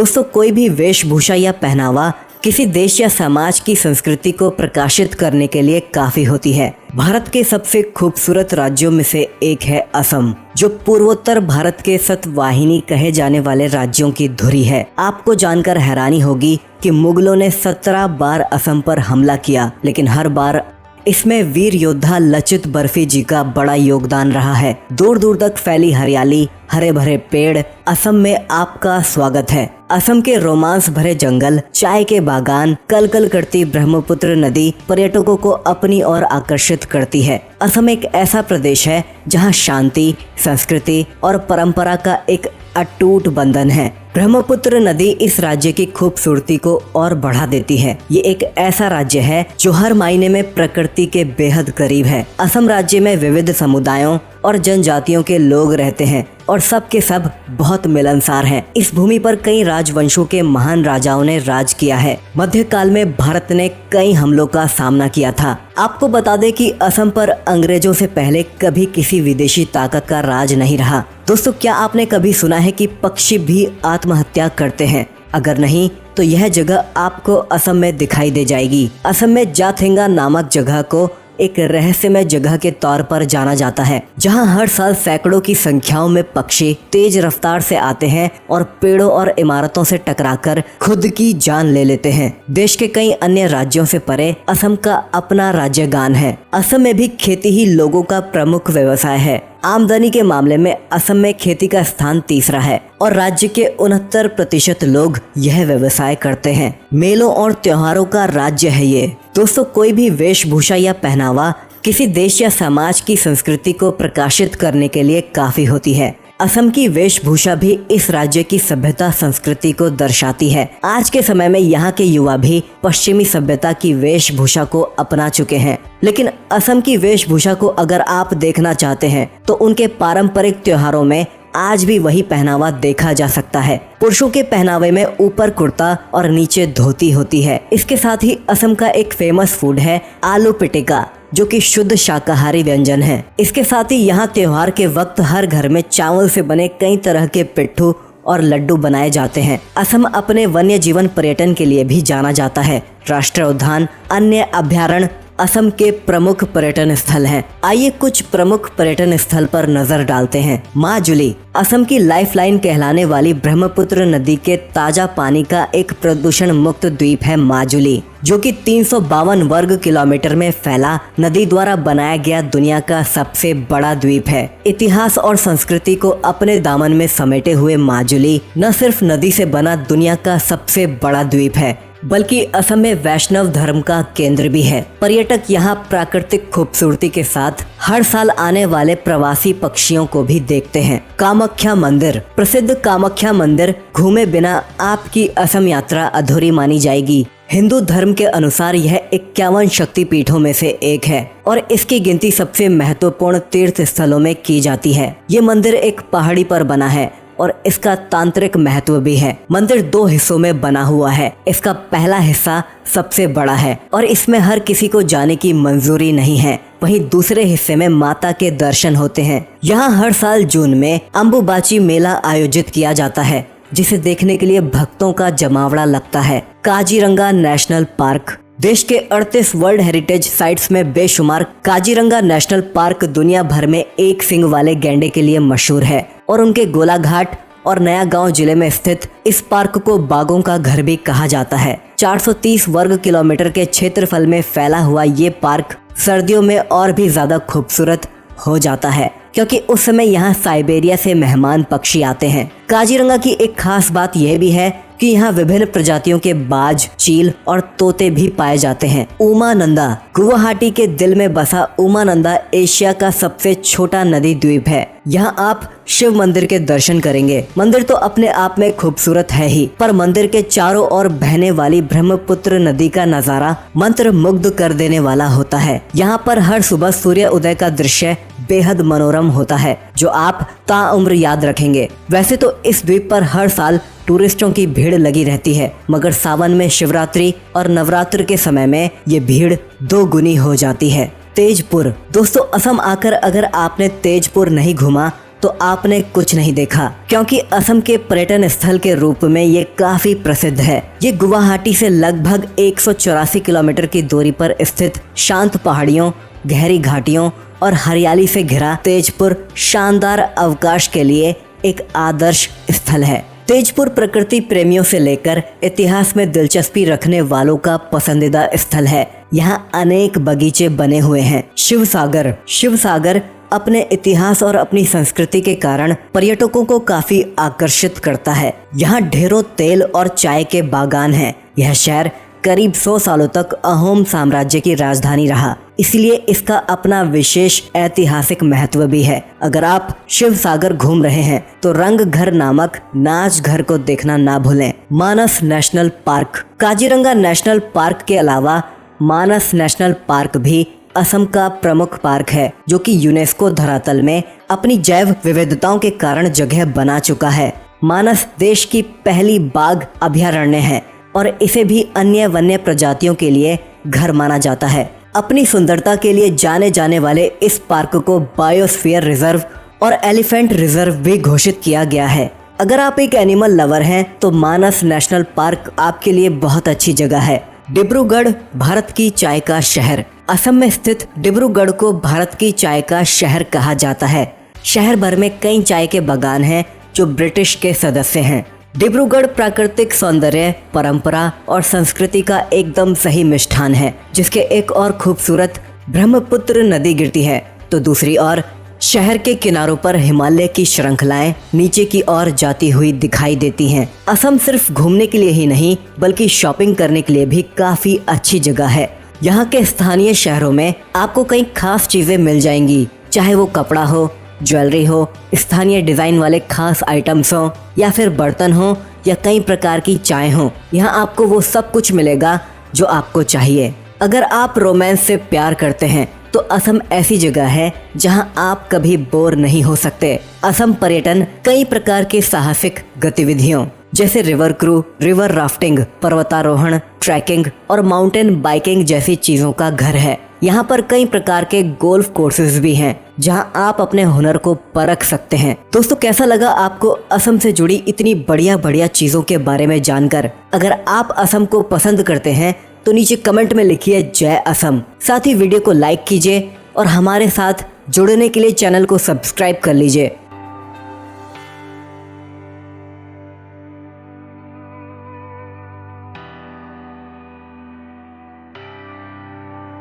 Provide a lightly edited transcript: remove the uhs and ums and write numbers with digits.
दोस्तों, कोई भी वेशभूषा या पहनावा किसी देश या समाज की संस्कृति को प्रकाशित करने के लिए काफी होती है। भारत के सबसे खूबसूरत राज्यों में से एक है असम, जो पूर्वोत्तर भारत के सतवाहिनी कहे जाने वाले राज्यों की धुरी है। आपको जानकर हैरानी होगी कि मुगलों ने 17 बार असम पर हमला किया, लेकिन हर बार इसमें वीर योद्धा लचित बर्फी जी का बड़ा योगदान रहा है। दूर दूर तक फैली हरियाली, हरे भरे पेड़, असम में आपका स्वागत है। असम के रोमांस भरे जंगल, चाय के बागान, कल कल करती ब्रह्मपुत्र नदी पर्यटकों को अपनी ओर आकर्षित करती है। असम एक ऐसा प्रदेश है जहां शांति, संस्कृति और परंपरा का एक अटूट बंधन है। ब्रह्मपुत्र नदी इस राज्य की खूबसूरती को और बढ़ा देती है। ये एक ऐसा राज्य है जो हर मायने में प्रकृति के बेहद करीब है। असम राज्य में विविध समुदायों और जनजातियों के लोग रहते हैं और सब के सब बहुत मिलनसार हैं। इस भूमि पर कई राजवंशों के महान राजाओं ने राज किया है। मध्यकाल में भारत ने कई हमलों का सामना किया था। आपको बता दें कि असम पर अंग्रेजों से पहले कभी किसी विदेशी ताकत का राज नहीं रहा। दोस्तों, क्या आपने कभी सुना है कि पक्षी भी आत्महत्या करते हैं? अगर नहीं तो यह जगह आपको असम में दिखाई दे जाएगी। असम में जाथेंगा नामक जगह को एक रहस्यमय जगह के तौर पर जाना जाता है, जहां हर साल सैकड़ों की संख्याओं में पक्षी तेज रफ्तार से आते हैं और पेड़ों और इमारतों से टकराकर खुद की जान ले लेते हैं। देश के कई अन्य राज्यों से परे असम का अपना राज्य गान है। असम में भी खेती ही लोगों का प्रमुख व्यवसाय है। आमदनी के मामले में असम में खेती का स्थान तीसरा है और राज्य के 69% लोग यह व्यवसाय करते हैं। मेलों और त्योहारों का राज्य है ये। दोस्तों, कोई भी वेशभूषा या पहनावा किसी देश या समाज की संस्कृति को प्रकाशित करने के लिए काफी होती है। असम की वेशभूषा भी इस राज्य की सभ्यता संस्कृति को दर्शाती है। आज के समय में यहाँ के युवा भी पश्चिमी सभ्यता की वेशभूषा को अपना चुके हैं, लेकिन असम की वेशभूषा को अगर आप देखना चाहते हैं तो उनके पारंपरिक त्योहारों में आज भी वही पहनावा देखा जा सकता है। पुरुषों के पहनावे में ऊपर कुर्ता और नीचे धोती होती है। इसके साथ ही असम का एक फेमस फूड है आलू पिटिका, जो कि शुद्ध शाकाहारी व्यंजन है। इसके साथ ही यहाँ त्योहार के वक्त हर घर में चावल से बने कई तरह के पिट्ठू और लड्डू बनाए जाते हैं। असम अपने वन्य जीवन पर्यटन के लिए भी जाना जाता है। राष्ट्रीय उद्यान, अन्य अभयारण्य असम के प्रमुख पर्यटन स्थल हैं। आइए कुछ प्रमुख पर्यटन स्थल पर नजर डालते हैं। माजुली असम की लाइफलाइन कहलाने वाली ब्रह्मपुत्र नदी के ताजा पानी का एक प्रदूषण मुक्त द्वीप है माजुली, जो कि 352 वर्ग किलोमीटर में फैला नदी द्वारा बनाया गया दुनिया का सबसे बड़ा द्वीप है। इतिहास और संस्कृति को अपने दामन में समेटे हुए माजुली न सिर्फ नदी से बना दुनिया का सबसे बड़ा द्वीप है, बल्कि असम में वैष्णव धर्म का केंद्र भी है। पर्यटक यहाँ प्राकृतिक खूबसूरती के साथ हर साल आने वाले प्रवासी पक्षियों को भी देखते हैं। कामाख्या मंदिर प्रसिद्ध कामाख्या मंदिर घूमे बिना आपकी असम यात्रा अधूरी मानी जाएगी। हिंदू धर्म के अनुसार यह 51 शक्ति पीठों में से एक है और इसकी गिनती सबसे महत्वपूर्ण तीर्थ स्थलों में की जाती है। ये मंदिर एक पहाड़ी पर बना है और इसका तांत्रिक महत्व भी है। मंदिर 2 हिस्सों में बना हुआ है। इसका पहला हिस्सा सबसे बड़ा है और इसमें हर किसी को जाने की मंजूरी नहीं है। वहीं दूसरे हिस्से में माता के दर्शन होते हैं। यहाँ हर साल जून में अम्बुबाची मेला आयोजित किया जाता है, जिसे देखने के लिए भक्तों का जमावड़ा लगता है। काजीरंगा नेशनल पार्क देश के 38 वर्ल्ड हेरिटेज साइट्स में बेशुमार काजीरंगा नेशनल पार्क दुनिया भर में एक सींग वाले गैंडे के लिए मशहूर है और उनके गोलाघाट और नया गांव जिले में स्थित इस पार्क को बाघों का घर भी कहा जाता है। 430 वर्ग किलोमीटर के क्षेत्रफल में फैला हुआ ये पार्क सर्दियों में और भी ज्यादा खूबसूरत हो जाता है, क्योंकि उस समय यहाँ साइबेरिया से मेहमान पक्षी आते हैं। काजीरंगा की एक खास बात यह भी है कि यहाँ विभिन्न प्रजातियों के बाज, चील और तोते भी पाए जाते हैं। उमानंदा गुवाहाटी के दिल में बसा उमानंदा एशिया का सबसे छोटा नदी द्वीप है। यहाँ आप शिव मंदिर के दर्शन करेंगे। मंदिर तो अपने आप में खूबसूरत है ही, पर मंदिर के चारों ओर बहने वाली ब्रह्मपुत्र नदी का नजारा मंत्र मुग्ध कर देने वाला होता है। यहाँ पर हर सुबह सूर्य उदय का दृश्य बेहद मनोरम होता है, जो आप ताउम्र याद रखेंगे। वैसे तो इस द्वीप पर हर साल टूरिस्टों की भीड़ लगी रहती है, मगर सावन में शिवरात्रि और नवरात्र के समय में ये भीड़ 2 गुनी हो जाती है। तेजपुर दोस्तों, असम आकर अगर आपने तेजपुर नहीं घूमा तो आपने कुछ नहीं देखा, क्योंकि असम के पर्यटन स्थल के रूप में ये काफी प्रसिद्ध है। ये गुवाहाटी से लगभग 184 किलोमीटर की दूरी पर स्थित शांत पहाड़ियों, गहरी घाटियों और हरियाली से घिरा तेजपुर शानदार अवकाश के लिए एक आदर्श स्थल है। तेजपुर प्रकृति प्रेमियों से लेकर इतिहास में दिलचस्पी रखने वालों का पसंदीदा स्थल है। यहाँ अनेक बगीचे बने हुए हैं। शिवसागर अपने इतिहास और अपनी संस्कृति के कारण पर्यटकों को काफी आकर्षित करता है। यहाँ ढेरों तेल और चाय के बागान हैं। यह शहर करीब 100 सालों तक अहोम साम्राज्य की राजधानी रहा, इसलिए इसका अपना विशेष ऐतिहासिक महत्व भी है। अगर आप शिवसागर घूम रहे हैं तो रंगघर नामक नाच घर को देखना ना भूलें। Manas national park. Kaziranga national park के अलावा मानस नेशनल पार्क भी असम का प्रमुख पार्क है, जो कि यूनेस्को धरातल में अपनी जैव विविधताओं के कारण जगह बना चुका है। मानस देश की पहली बाघ अभयारण्य है और इसे भी अन्य वन्य प्रजातियों के लिए घर माना जाता है। अपनी सुंदरता के लिए जाने जाने वाले इस पार्क को बायोस्फीयर रिजर्व और एलिफेंट रिजर्व भी घोषित किया गया है। अगर आप एक एनिमल लवर हैं तो मानस नेशनल पार्क आपके लिए बहुत अच्छी जगह है। डिब्रूगढ़, भारत की चाय का शहर। असम में स्थित डिब्रूगढ़ को भारत की चाय का शहर कहा जाता है। शहर भर में कई चाय के बागान हैं जो ब्रिटिश के सदस्य हैं। डिब्रूगढ़ प्राकृतिक सौंदर्य, परंपरा और संस्कृति का एकदम सही मिष्ठान है, जिसके एक और खूबसूरत ब्रह्मपुत्र नदी गिरती है तो दूसरी ओर शहर के किनारों पर हिमालय की श्रृंखलाएं नीचे की ओर जाती हुई दिखाई देती हैं। असम सिर्फ घूमने के लिए ही नहीं बल्कि शॉपिंग करने के लिए भी काफी अच्छी जगह है। यहाँ के स्थानीय शहरों में आपको कई खास चीजें मिल जाएंगी, चाहे वो कपड़ा हो, ज्वेलरी हो, स्थानीय डिजाइन वाले खास आइटम्स हो या फिर बर्तन हो या कई प्रकार की चाय हो। यहाँ आपको वो सब कुछ मिलेगा जो आपको चाहिए। अगर आप रोमांस से प्यार करते हैं तो असम ऐसी जगह है जहां आप कभी बोर नहीं हो सकते। असम पर्यटन कई प्रकार के साहसिक गतिविधियों जैसे रिवर क्रू, रिवर राफ्टिंग, पर्वतारोहण, ट्रैकिंग और माउंटेन बाइकिंग जैसी चीजों का घर है। यहाँ पर कई प्रकार के गोल्फ कोर्सेज भी हैं जहां आप अपने हुनर को परख सकते हैं। दोस्तों, कैसा लगा आपको असम से जुड़ी इतनी बढ़िया चीजों के बारे में जानकर? अगर आप असम को पसंद करते हैं तो नीचे कमेंट में लिखिए जय असम। साथ ही वीडियो को लाइक कीजिए और हमारे साथ जुड़ने के लिए चैनल को सब्सक्राइब कर लीजिए।